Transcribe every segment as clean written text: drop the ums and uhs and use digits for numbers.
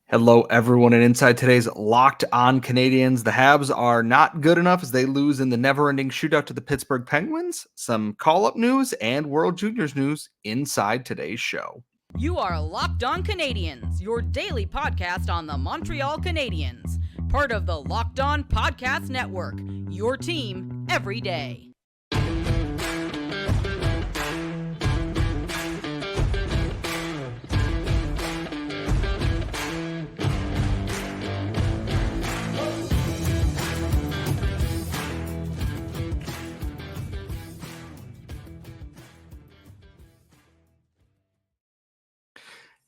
Hello, everyone, and inside today's Locked On Canadiens, the Habs are not good enough as they lose in the never-ending shootout to the Pittsburgh Penguins. Some call-up news and World Juniors news inside today's show. You are Locked On Canadiens, your daily podcast on the Montreal Canadiens, part of the Locked On Podcast Network, your team every day.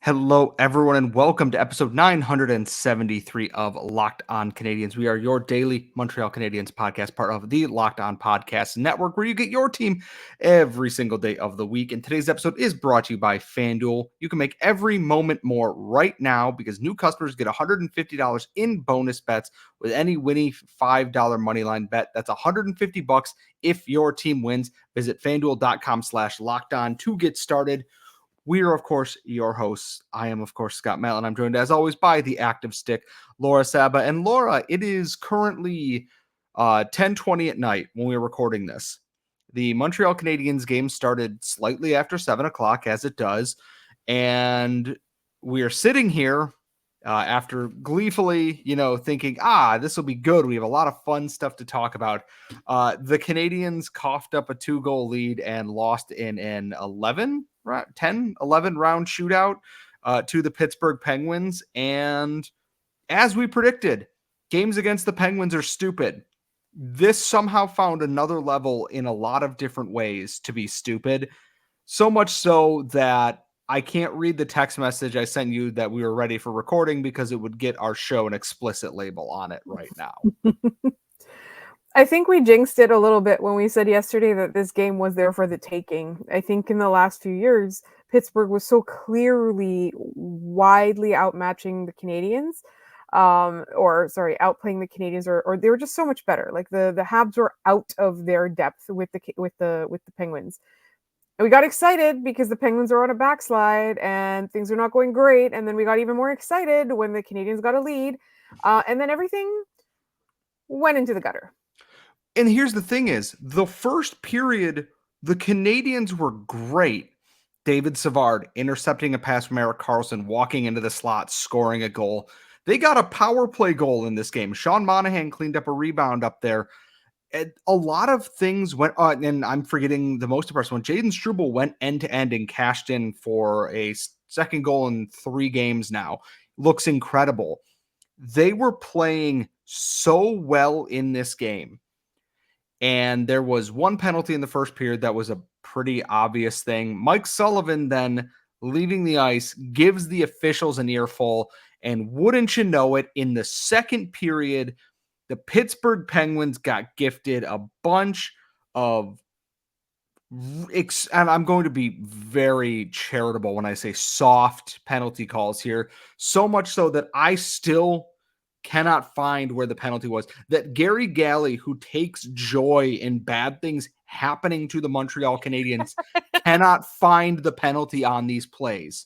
Hello, everyone, and welcome to episode 973 of Locked On Canadiens. We are your daily Montreal Canadiens podcast, part of the Locked On Podcast Network, where you get your team every single day of the week. And today's episode is brought to you by FanDuel. You can make every moment more right now because new customers get $150 in bonus bets with any winning $5 moneyline bet. That's $150 if your team wins. Visit FanDuel.com/lockedon to get started. We are, of course, your hosts. I am, of course, Scott Mellon. I'm joined, as always, by the active stick, Laura Saba. And Laura, it is currently 10:20 at night when we're recording this. The Montreal Canadiens game started slightly after 7 o'clock, as it does. And we are sitting here after gleefully, thinking, this will be good. We have a lot of fun stuff to talk about. The Canadiens coughed up a 2-goal lead and lost in an 11 round shootout to the Pittsburgh Penguins. And as we predicted, games against the Penguins are stupid. This somehow found another level in a lot of different ways to be stupid. So much so that I can't read the text message I sent you that we were ready for recording because it would get our show an explicit label on it right now. I think we jinxed it a little bit when we said yesterday that this game was there for the taking. I think in the last few years, Pittsburgh was so clearly widely outmatching the Canadiens, outplaying the Canadiens, or they were just so much better. Like the Habs were out of their depth with the Penguins. And we got excited because the Penguins are on a backslide and things are not going great. And then we got even more excited when the Canadiens got a lead, and then everything went into the gutter. And here's the thing is, the first period, the Canadiens were great. David Savard intercepting a pass from Erik Karlsson, walking into the slot, scoring a goal. They got a power play goal in this game. Sean Monahan cleaned up a rebound up there. A lot of things went on, and I'm forgetting the most impressive one. Jaden Struble went end-to-end and cashed in for a second goal in 3 games now. Looks incredible. They were playing so well in this game. And there was one penalty in the first period that was a pretty obvious thing. Mike Sullivan then leaving the ice gives the officials an earful. And wouldn't you know it, in the second period, the Pittsburgh Penguins got gifted a bunch of, and I'm going to be very charitable when I say soft penalty calls here, so much so that I still cannot find where the penalty was. That Gary Galley, who takes joy in bad things happening to the Montreal Canadiens, cannot find the penalty on these plays.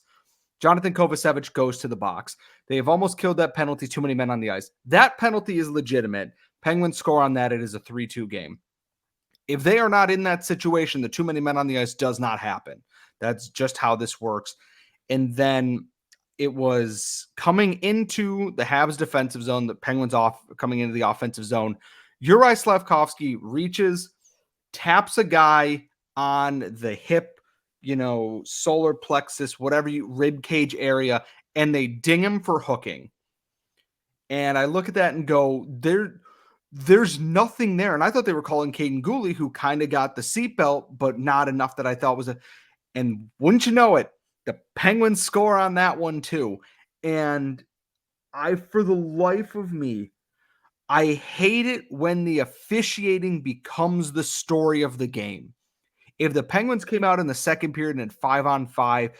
Jonathan Kovacevic goes to the box. They have almost killed that penalty, too many men on the ice. That penalty is legitimate. Penguins score on that. It is a 3-2 game. If they are not in that situation, the too many men on the ice does not happen. That's just how this works. And then it was coming into the Habs defensive zone, the Penguins off coming into the offensive zone. Juraj Slafkovsky reaches, taps a guy on the hip, solar plexus, whatever rib cage area, and they ding him for hooking. And I look at that and go, there's nothing there. And I thought they were calling Caden Gooley, who kind of got the seatbelt, but not enough that I thought was and wouldn't you know it, the Penguins score on that one too. And for the life of me, I hate it when the officiating becomes the story of the game. If the Penguins came out in the second period and 5-on-5,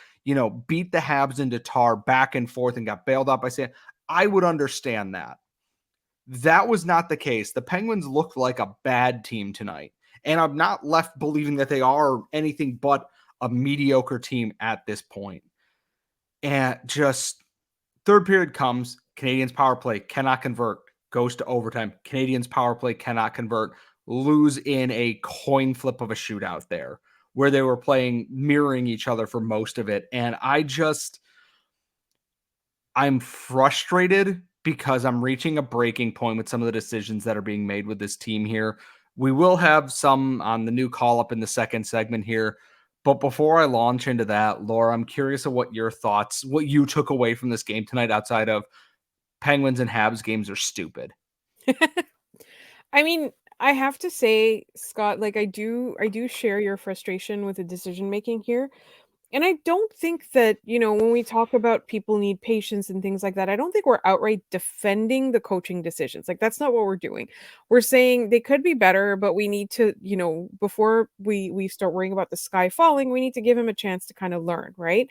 beat the Habs into tar back and forth and got bailed out by Sam, I would understand that. That was not the case. The Penguins looked like a bad team tonight. And I'm not left believing that they are anything but a mediocre team at this point. And just Third period comes, Canadiens power play cannot convert, goes to overtime. Canadiens power play cannot convert, lose in a coin flip of a shootout there where they were playing mirroring each other for most of it. And I'm frustrated because I'm reaching a breaking point with some of the decisions that are being made with this team here. We will have some on the new call up in the second segment here. But before I launch into that, Laura, I'm curious of what your thoughts, what you took away from this game tonight outside of Penguins and Habs games are stupid. I mean, I have to say, Scott, like I do share your frustration with the decision making here. And I don't think that, when we talk about people need patience and things like that, I don't think we're outright defending the coaching decisions. Like that's not what we're doing. We're saying they could be better, but we need to, before we start worrying about the sky falling, we need to give him a chance to kind of learn, right?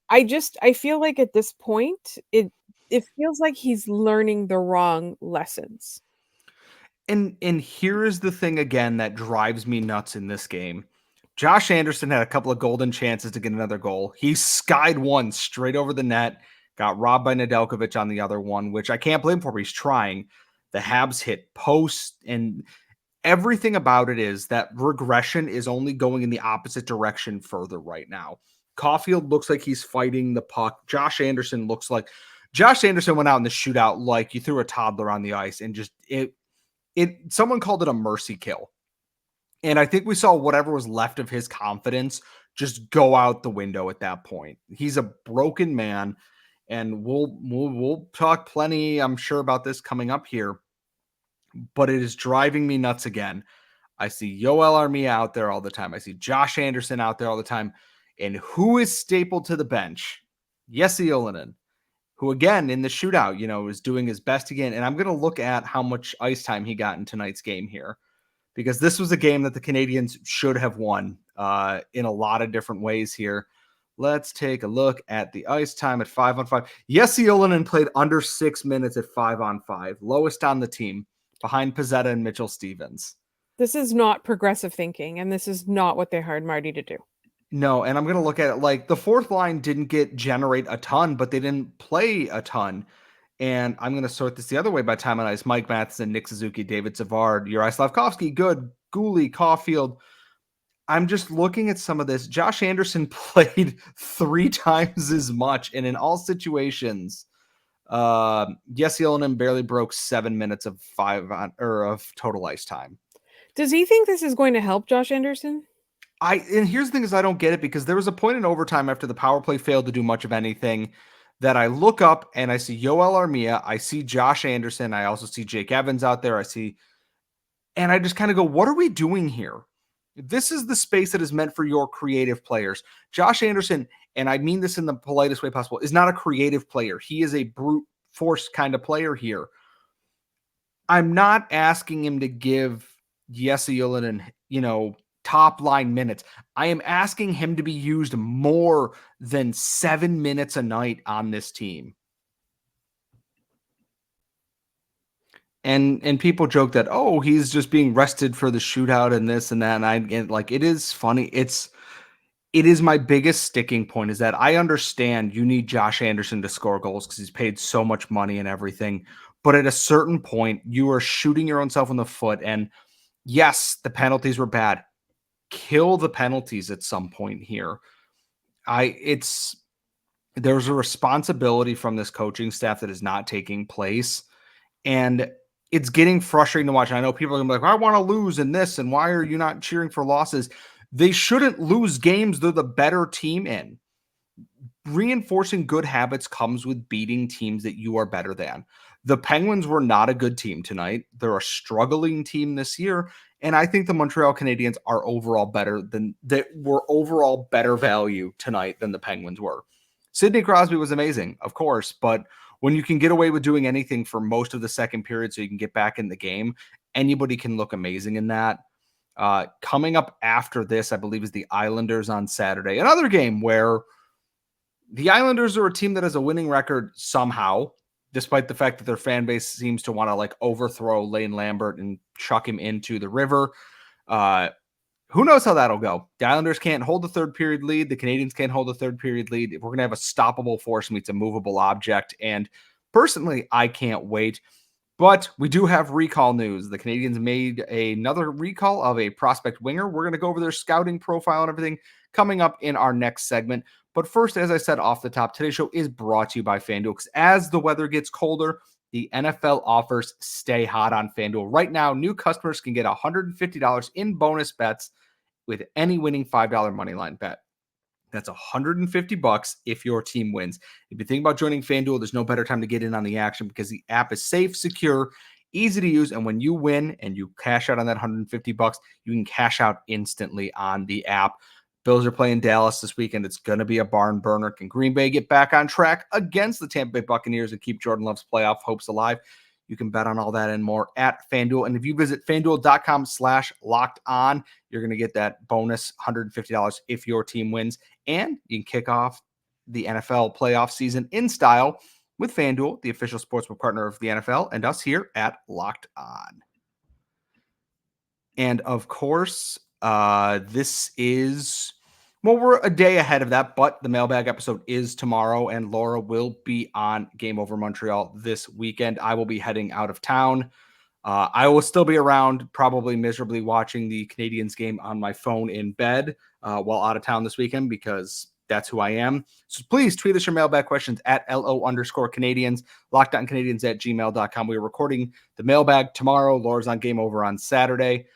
I feel like at this point, it feels like he's learning the wrong lessons. And here is the thing again that drives me nuts in this game. Josh Anderson had a couple of golden chances to get another goal. He skied one straight over the net, got robbed by Nedeljkovic on the other one, which I can't blame for, but he's trying. The Habs hit post, and everything about it is that regression is only going in the opposite direction further right now. Caulfield looks like he's fighting the puck. Josh Anderson went out in the shootout like you threw a toddler on the ice and just someone called it a mercy kill. And I think we saw whatever was left of his confidence just go out the window at that point. He's a broken man, and we'll talk plenty, I'm sure, about this coming up here. But it is driving me nuts again. I see Yoel Armia out there all the time. I see Josh Anderson out there all the time. And who is stapled to the bench? Jesse Ylönen, who again in the shootout, is doing his best again. And I'm going to look at how much ice time he got in tonight's game here, because this was a game that the Canadiens should have won in a lot of different ways here. Let's take a look at the ice time at 5-on-5. Jesse Ylönen played under 6 minutes at 5-on-5, lowest on the team, behind Pezzetta and Mitchell Stevens. This is not progressive thinking, and this is not what they hired Marty to do. No, and I'm going to look at it like the fourth line didn't generate a ton, but they didn't play a ton. And I'm going to sort this the other way by time on ice. Mike Matheson, Nick Suzuki, David Savard, Juraj Slafkovsky, good. Gooley, Caulfield. I'm just looking at some of this. Josh Anderson played 3 times as much, and in all situations, Jesse Ylönen barely broke 7 minutes of of total ice time. Does he think this is going to help Josh Anderson? And here's the thing is I don't get it, because there was a point in overtime after the power play failed to do much of anything that I look up and I see Yoel Armia, I see Josh Anderson, I also see Jake Evans out there, and I just kind of go, what are we doing here? This is the space that is meant for your creative players. Josh Anderson, and I mean this in the politest way possible, is not a creative player. He is a brute force kind of player here. I'm not asking him to give Jesse Ylönen, top line minutes. I am asking him to be used more than 7 minutes a night on this team. And people joke that, oh, he's just being rested for the shootout and this and that. And it is funny. It is my biggest sticking point is that I understand you need Josh Anderson to score goals because he's paid so much money and everything. But at a certain point, you are shooting your own self in the foot. And yes, the penalties were bad. Kill the penalties at some point here. There's a responsibility from this coaching staff that is not taking place, and it's getting frustrating to watch. And I know people are gonna be like, I want to lose in this, and why are you not cheering for losses? They shouldn't lose games they're the better team in. Reinforcing good habits comes with beating teams that you are better than. The Penguins were not a good team tonight. They're a struggling team this year. And I think the Montreal Canadiens are overall better value tonight than the Penguins were. Sidney Crosby was amazing, of course, but when you can get away with doing anything for most of the second period so you can get back in the game, anybody can look amazing in that. Coming up after this, I believe, is the Islanders on Saturday. Another game where the Islanders are a team that has a winning record somehow, despite the fact that their fan base seems to want to overthrow Lane Lambert and chuck him into the river. who knows how that'll go? The Islanders can't hold the third period lead. The Canadiens can't hold the third period lead. We're going to have a stoppable force meets a movable object. And personally, I can't wait. But we do have recall news. The Canadiens made another recall of a prospect winger. We're going to go over their scouting profile and everything coming up in our next segment. But first, as I said off the top, today's show is brought to you by FanDuel, because as the weather gets colder, the NFL offers stay hot on FanDuel. Right now, new customers can get $150 in bonus bets with any winning $5 moneyline bet. That's $150 if your team wins. If you think about joining FanDuel, there's no better time to get in on the action, because the app is safe, secure, easy to use, and when you win and you cash out on that $150, you can cash out instantly on the app. Bills are playing Dallas this weekend. It's going to be a barn burner. Can Green Bay get back on track against the Tampa Bay Buccaneers and keep Jordan Love's playoff hopes alive? You can bet on all that and more at FanDuel. And if you visit FanDuel.com/lockedon, you're going to get that bonus $150 if your team wins. And you can kick off the NFL playoff season in style with FanDuel, the official sportsbook partner of the NFL, and us here at Locked On. And of course, this is, well, we're a day ahead of that, but the mailbag episode is tomorrow, and Laura will be on Game Over Montreal this weekend. I will be heading out of town. I will still be around, probably miserably watching the Canadiens game on my phone in bed while out of town this weekend, because that's who I am. So please tweet us your mailbag questions at LO_Canadiens, lockedoncanadiens@gmail.com. We are recording the mailbag tomorrow. Laura's on Game Over on Saturday.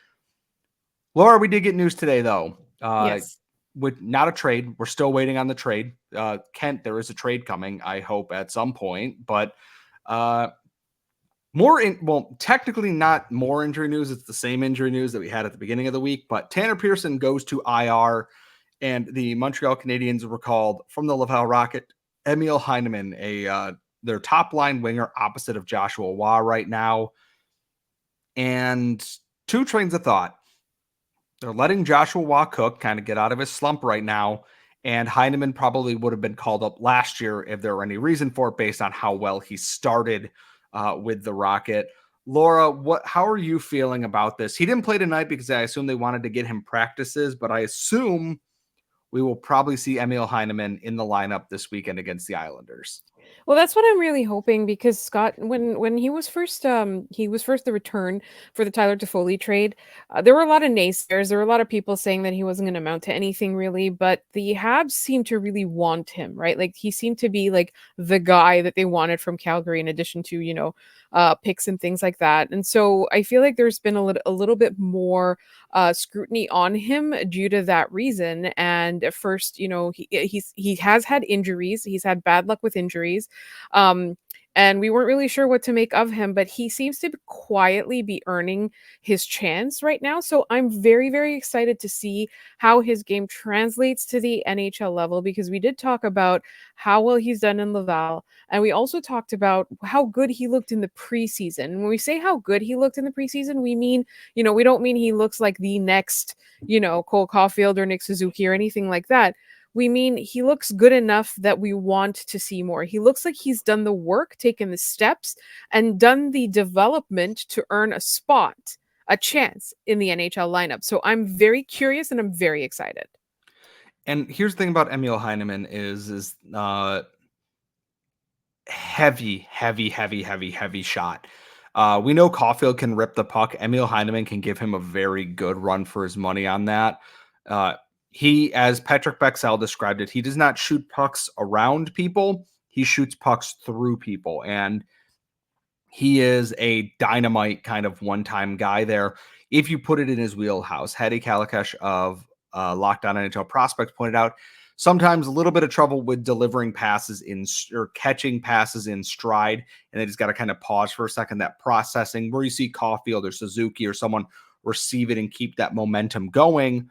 Laura, we did get news today, though. Yes. With not a trade. We're still waiting on the trade. Kent, there is a trade coming, I hope, at some point. But technically not more injury news. It's the same injury news that we had at the beginning of the week. But Tanner Pearson goes to IR, and the Montreal Canadiens recalled from the Laval Rocket Emil Heineman, their top line winger opposite of Joshua Waugh right now. And two trains of thought. They're letting Joshua Waugh cook, kind of get out of his slump right now. And Heineman probably would have been called up last year if there were any reason for it, based on how well he started with the Rocket. Laura, how are you feeling about this? He didn't play tonight because I assume they wanted to get him practices, but I assume we will probably see Emil Heineman in the lineup this weekend against the Islanders. Well, that's what I'm really hoping, because Scott, when he was first the return for the Tyler Toffoli trade, there were a lot of naysayers. There were a lot of people saying that he wasn't going to amount to anything really, but the Habs seemed to really want him, right? Like, he seemed to be like the guy that they wanted from Calgary, in addition to picks and things like that. And so I feel like there's been a little bit more scrutiny on him due to that reason. And at first, he has had injuries. He's had bad luck with injuries. And we weren't really sure what to make of him, but he seems to quietly be earning his chance right now. So I'm very, very excited to see how his game translates to the NHL level, because we did talk about how well he's done in Laval. And we also talked about how good he looked in the preseason. And when we say how good he looked in the preseason, we mean, we don't mean he looks like the next, Cole Caulfield or Nick Suzuki or anything like that. We mean he looks good enough that we want to see more. He looks like he's done the work, taken the steps, and done the development to earn a spot, a chance in the NHL lineup. So I'm very curious and I'm very excited. And here's the thing about Emil Heineman is heavy shot. We know Caulfield can rip the puck. Emil Heineman can give him a very good run for his money on that. He, as Patrick Bexell described it, he does not shoot pucks around people. He shoots pucks through people. And he is a dynamite kind of one-time guy there, if you put it in his wheelhouse. Hedy Kalakash of Locked On NHL Prospects pointed out, sometimes a little bit of trouble with delivering passes or catching passes in stride. And they just got to kind of pause for a second, that processing, where you see Caulfield or Suzuki or someone receive it and keep that momentum going.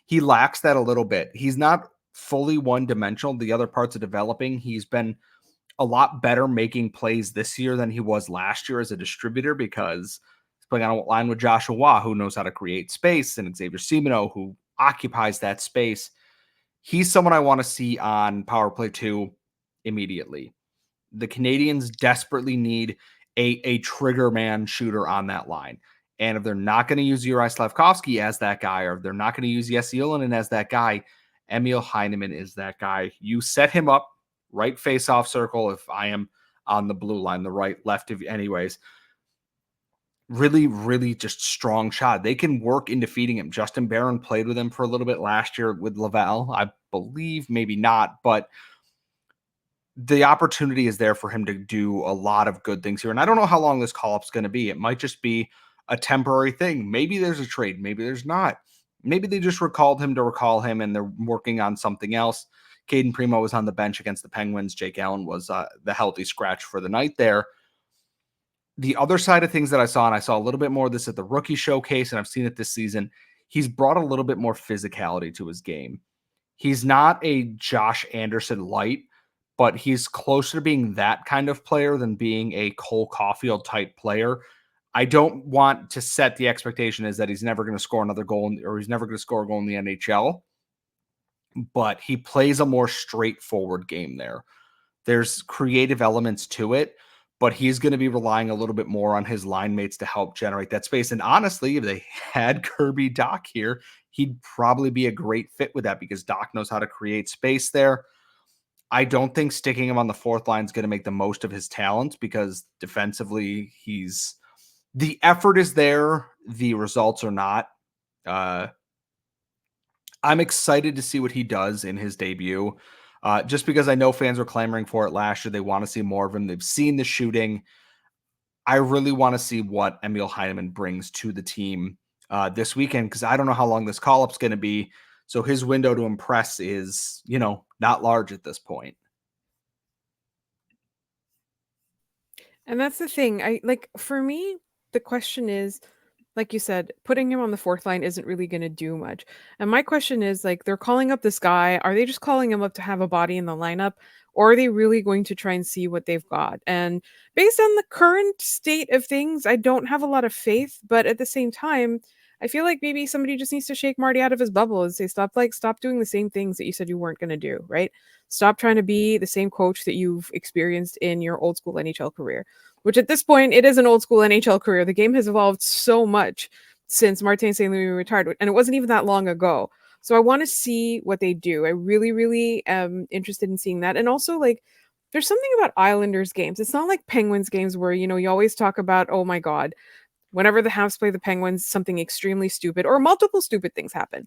He lacks that a little bit. He's not fully one-dimensional. The other parts are developing. He's been a lot better making plays this year than he was last year as a distributor, because he's playing on a line with Joshua Waugh, who knows how to create space, and Xavier Simoneau, who occupies that space. He's someone I want to see on Power Play 2 immediately. The Canadiens desperately need a trigger man shooter on that line. And if they're not going to use Uri Slavkovsky as that guy, or if they're not going to use Jesse Ylönen as that guy, Emil Heineman is that guy. You set him up, right face-off circle if I am on the blue line, the right, left of anyways. Really, really just strong shot. They can work into feeding him. Justin Barron played with him for a little bit last year with Laval. I believe, maybe not, but the opportunity is there for him to do a lot of good things here. And I don't know how long this call-up is going to be. It might just be a temporary thing. Maybe there's a trade. Maybe there's not. Maybe they just recalled him to recall him and they're working on something else. Caden Primo was on the bench against the Penguins. Jake Allen was the healthy scratch for the night there. The other side of things that I saw, and I saw a little bit more of this at the rookie showcase, and I've seen it this season, he's brought a little bit more physicality to his game. He's not a Josh Anderson light, but he's closer to being that kind of player than being a Cole Caulfield type player. I don't want to set the expectation as that he's never going to score another goal or he's never going to score a goal in the NHL, but he plays a more straightforward game there. There's creative elements to it, but he's going to be relying a little bit more on his line mates to help generate that space. And honestly, if they had Kirby Dach here, he'd probably be a great fit with that because Dach knows how to create space there. I don't think sticking him on the fourth line is going to make the most of his talents because defensively, the effort is there. The results are not. I'm excited to see what he does in his debut. Just because I know fans were clamoring for it last year. They want to see more of him. They've seen the shooting. I really want to see what Emil Heineman brings to the team this weekend because I don't know how long this call-up is going to be. So his window to impress is, not large at this point. And that's the thing. For me, the question is, like you said, putting him on the fourth line isn't really going to do much. And my question is, they're calling up this guy. Are they just calling him up to have a body in the lineup? Or are they really going to try and see what they've got? And based on the current state of things, I don't have a lot of faith. But at the same time, I feel like maybe somebody just needs to shake Marty out of his bubble and say, stop doing the same things that you said you weren't going to do, right? Stop trying to be the same coach that you've experienced in your old school NHL career, which at this point, it is an old school NHL career. The game has evolved so much since Martin St. Louis retired, and it wasn't even that long ago. So I want to see what they do. I really, really am interested in seeing that. And also, there's something about Islanders games. It's not like Penguins games where, you always talk about, oh my God, whenever the Habs play the Penguins, something extremely stupid or multiple stupid things happen.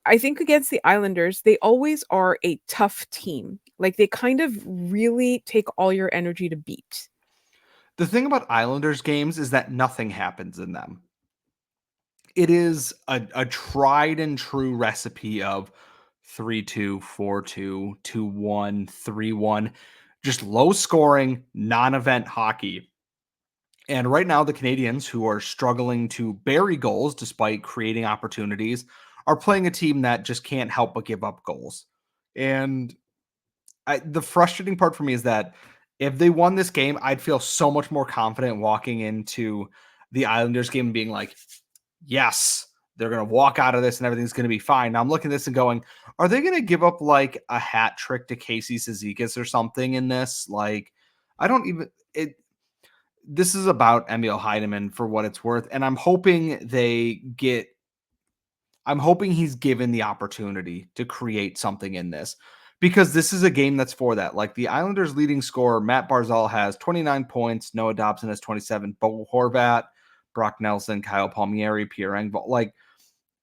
I think against the Islanders, they always are a tough team. They kind of really take all your energy to beat. The thing about Islanders games is that nothing happens in them. It is a tried and true recipe of 3-2, 4-2, 2-1, 3-1, just low scoring, non-event hockey. And right now, the Canadiens, who are struggling to bury goals despite creating opportunities, are playing a team that just can't help but give up goals. And the frustrating part for me is that if they won this game, I'd feel so much more confident walking into the Islanders game and being like, yes, they're going to walk out of this and everything's going to be fine. Now I'm looking at this and going, are they going to give up like a hat trick to Casey Cizikas or something in this? This is about Emil Heineman for what it's worth. And I'm hoping he's given the opportunity to create something in this because this is a game that's for that. Like the Islanders leading scorer, Matt Barzal has 29 points. Noah Dobson has 27. Bo Horvat, Brock Nelson, Kyle Palmieri, Pierre Engvall.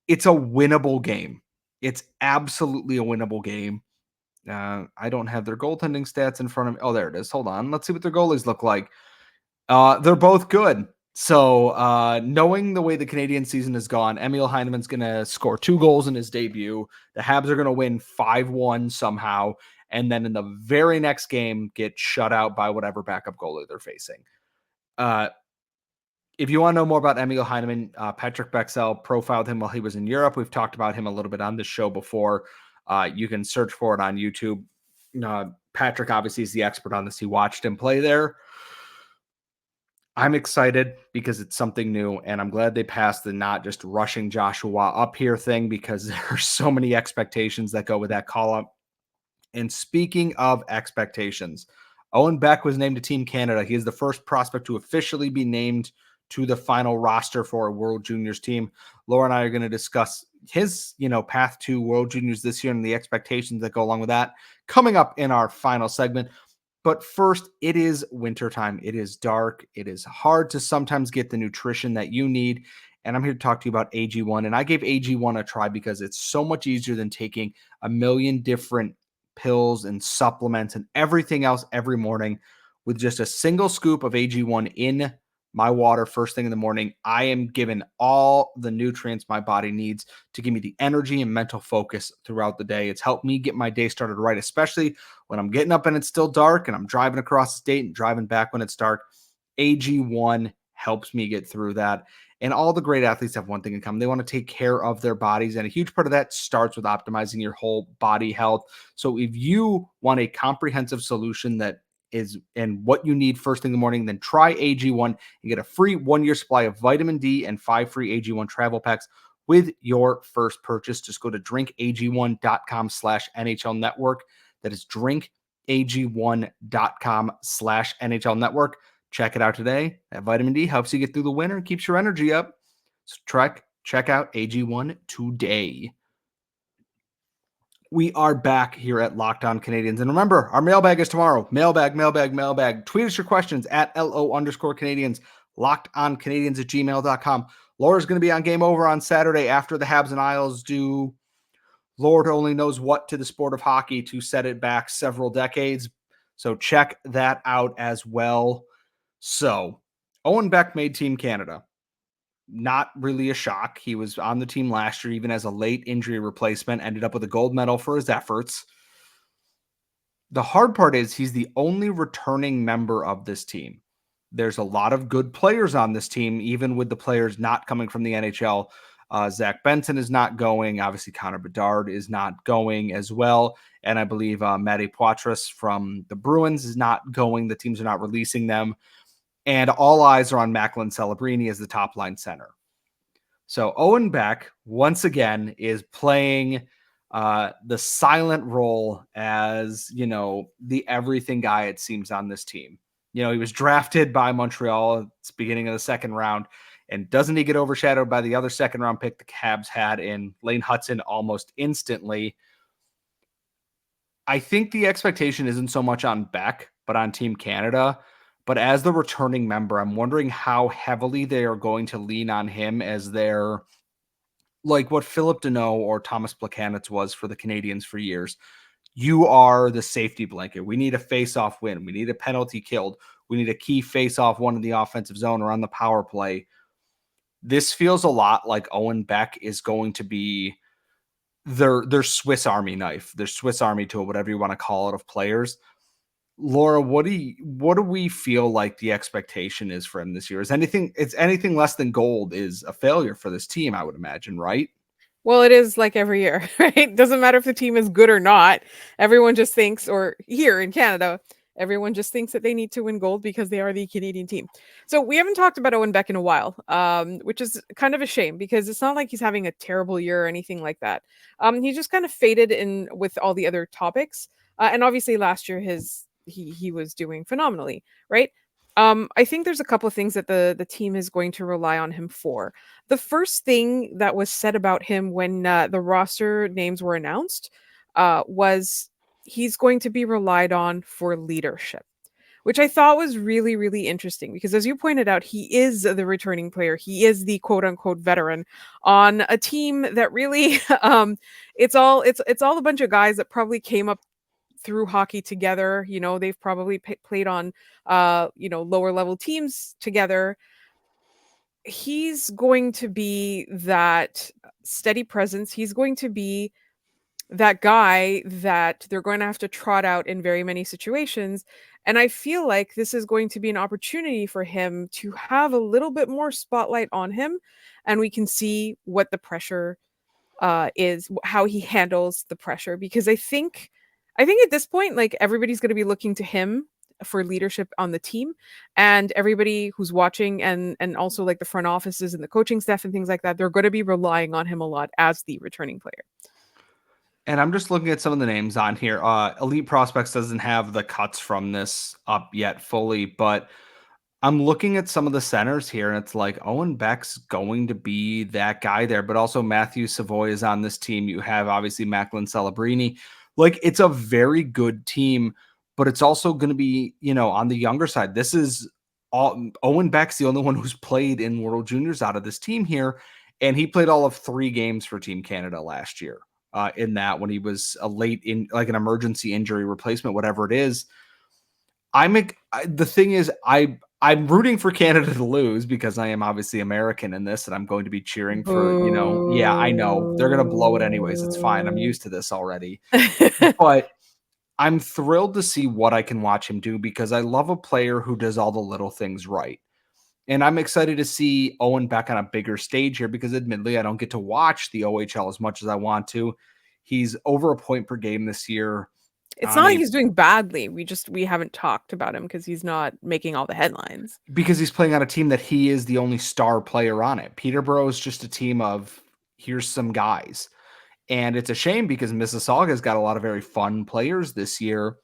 It's a winnable game. It's absolutely a winnable game. I don't have their goaltending stats in front of me. Oh, there it is. Hold on. Let's see what their goalies look like. They're both good. So knowing the way the Canadian season has gone, Emil Heineman's going to score 2 goals in his debut. The Habs are going to win 5-1 somehow. And then in the very next game, get shut out by whatever backup goalie they're facing. If you want to know more about Emil Heineman, Patrick Bexell profiled him while he was in Europe. We've talked about him a little bit on this show before. You can search for it on YouTube. Patrick obviously is the expert on this. He watched him play there. I'm excited because it's something new, and I'm glad they passed the not just rushing Joshua up here thing because there are so many expectations that go with that call-up. And speaking of expectations, Owen Beck was named to Team Canada. He is the first prospect to officially be named to the final roster for a World Juniors team. Laura and I are going to discuss his, path to World Juniors this year and the expectations that go along with that coming up in our final segment. But first, it is wintertime. It is dark. It is hard to sometimes get the nutrition that you need. And I'm here to talk to you about AG1. And I gave AG1 a try because it's so much easier than taking a million different pills and supplements and everything else every morning. With just a single scoop of AG1 in my water first thing in the morning, I am given all the nutrients my body needs to give me the energy and mental focus throughout the day. It's helped me get my day started right, especially when I'm getting up and it's still dark and I'm driving across the state and driving back when it's dark. AG1 helps me get through that. And all the great athletes have one thing in common. They want to take care of their bodies. And a huge part of that starts with optimizing your whole body health. So if you want a comprehensive solution that is and what you need first thing in the morning, then try AG1 and get a free 1-year supply of vitamin D and 5 free AG1 travel packs with your first purchase. Just go to drinkag1.com/NHL network. That is drinkag1.com/NHL network. Check it out today. That vitamin D helps you get through the winter and keeps your energy up. So check out AG1 today. We are back here at Locked On Canadiens. And remember, our mailbag is tomorrow. Mailbag. Tweet us your questions at LO_Canadiens, lockedoncanadiens@gmail.com. Laura's going to be on Game Over on Saturday after the Habs and Isles do Lord only knows what to the sport of hockey to set it back several decades. So check that out as well. So Owen Beck made Team Canada. Not really a shock. He was on the team last year, even as a late injury replacement, ended up with a gold medal for his efforts. The hard part is he's the only returning member of this team. There's a lot of good players on this team, even with the players not coming from the NHL. Zach Benson is not going. Obviously, Connor Bedard is not going as well. And I believe Matty Poitras from the Bruins is not going. The teams are not releasing them. And all eyes are on Macklin Celebrini as the top line center. So Owen Beck, once again, is playing the silent role as, the everything guy, it seems, on this team. He was drafted by Montreal at the beginning of the second round. And doesn't he get overshadowed by the other second round pick the Habs had in Lane Hudson almost instantly? I think the expectation isn't so much on Beck, but on Team Canada. But as the returning member, I'm wondering how heavily they are going to lean on him as their, like what Philip Deneau or Thomas Plekanec was for the Canadiens for years. You are the safety blanket. We need a face-off win. We need a penalty killed. We need a key face-off one in the offensive zone or on the power play. This feels a lot like Owen Beck is going to be their Swiss Army knife, their Swiss Army tool, whatever you want to call it, of players. Laura, what do we feel like the expectation is for him this year? Is anything less than gold is a failure for this team, I would imagine, right? Well, it is like every year, right? Doesn't matter if the team is good or not. Everyone just thinks, or here in Canada, everyone just thinks that they need to win gold because they are the Canadian team. So we haven't talked about Owen Beck in a while, which is kind of a shame because it's not like he's having a terrible year or anything like that. He just kind of faded in with all the other topics. And obviously last year he was doing phenomenally, right? I think there's a couple of things that the team is going to rely on him for. The first thing that was said about him when the roster names were announced was he's going to be relied on for leadership, which I thought was really, really interesting because, as you pointed out, he is the returning player. He is the quote unquote veteran on a team that really, it's all a bunch of guys that probably came up through hockey together. They've probably played on, lower level teams together. He's going to be that steady presence. He's going to be that guy that they're going to have to trot out in very many situations. And I feel like this is going to be an opportunity for him to have a little bit more spotlight on him. And we can see what the pressure is, how he handles the pressure. Because I think at this point, like, everybody's going to be looking to him for leadership on the team, and everybody who's watching and also like the front offices and the coaching staff and things like that, they're going to be relying on him a lot as the returning player. And I'm just looking at some of the names on here. Elite Prospects doesn't have the cuts from this up yet fully, but I'm looking at some of the centers here, and it's like Owen Beck's going to be that guy there, but also Matthew Savoy is on this team. You have obviously Macklin Celebrini. Like, it's a very good team, but it's also going to be, on the younger side. This is all Owen Beck's the only one who's played in World Juniors out of this team here, and he played all of 3 games for Team Canada last year. In that, when he was a late in like an emergency injury replacement, whatever it is. The thing is, I'm rooting for Canada to lose because I am obviously American in this, and I'm going to be cheering for, yeah, I know they're going to blow it anyways. It's fine. I'm used to this already, but I'm thrilled to see what I can watch him do because I love a player who does all the little things right. And I'm excited to see Owen Beck on a bigger stage here because admittedly, I don't get to watch the OHL as much as I want to. He's over a point per game this year. It's not like he's doing badly. We haven't talked about him because he's not making all the headlines. Because he's playing on a team that he is the only star player on it. Peterborough is just a team of here's some guys. And it's a shame because Mississauga's got a lot of very fun players this year.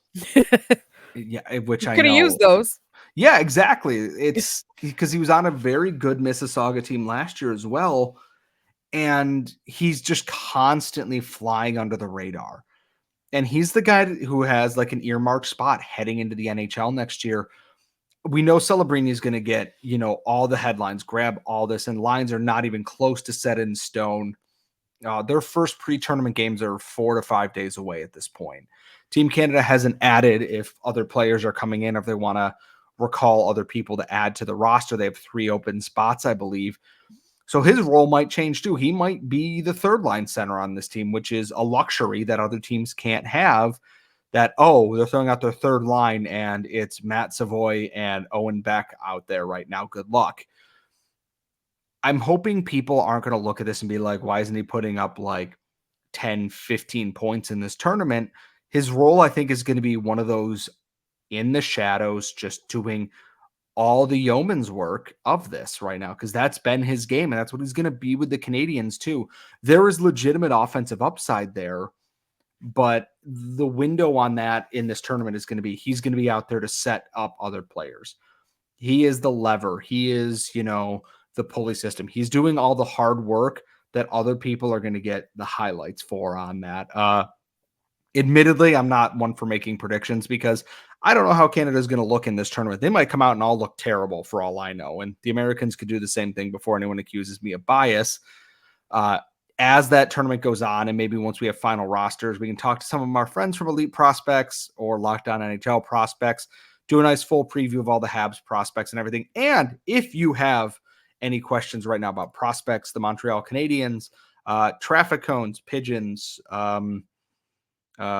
Yeah, which I could have know. used those. Yeah, exactly. It's because he was on a very good Mississauga team last year as well. And he's just constantly flying under the radar. And he's the guy who has like an earmarked spot heading into the NHL next year. We know Celebrini is going to get, all the headlines, grab all this, and lines are not even close to set in stone. Their first pre-tournament games are 4 to 5 days away at this point. Team Canada hasn't added if other players are coming in, if they want to recall other people to add to the roster. They have 3 open spots, I believe. So his role might change too. He might be the third line center on this team, which is a luxury that other teams can't have. That, they're throwing out their third line and it's Matt Savoy and Owen Beck out there right now. Good luck. I'm hoping people aren't going to look at this and be like, why isn't he putting up like 10, 15 points in this tournament? His role, I think, is going to be one of those in the shadows, just doing all the yeoman's work of this right now, because that's been his game, and that's what he's going to be with the Canadiens too. There is legitimate offensive upside there, but the window on that in this tournament is going to be, he's going to be out there to set up other players. He is the lever. He is, the pulley system. He's doing all the hard work that other people are going to get the highlights for on that. Admittedly, I'm not one for making predictions because I don't know how Canada is going to look in this tournament. They might come out and all look terrible for all I know. And the Americans could do the same thing before anyone accuses me of bias. As that tournament goes on, and maybe once we have final rosters, we can talk to some of our friends from Elite Prospects or Locked On NHL Prospects, do a nice full preview of all the Habs prospects and everything. And if you have any questions right now about prospects, the Montreal Canadiens, traffic cones, pigeons,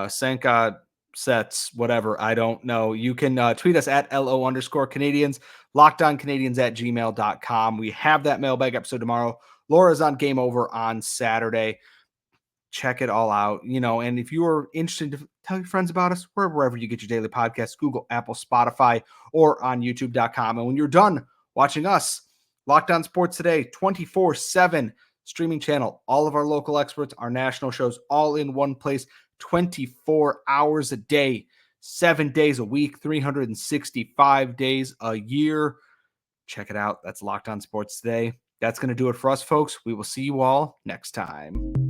Sanka sets, whatever, I don't know. You can tweet us at LO_Canadiens, lockedoncanadiens@gmail.com. We have that mailbag episode tomorrow. Laura's on Game Over on Saturday. Check it all out, and if you are interested, tell your friends about us wherever you get your daily podcasts, Google, Apple, Spotify, or on youtube.com. And when you're done watching us, Locked On Sports Today, 24/7 streaming channel, all of our local experts, our national shows, all in one place, 24 hours a day, 7 days a week, 365 days a year. Check it out. That's Locked On Sports Today. That's going to do it for us, folks. We will see you all next time.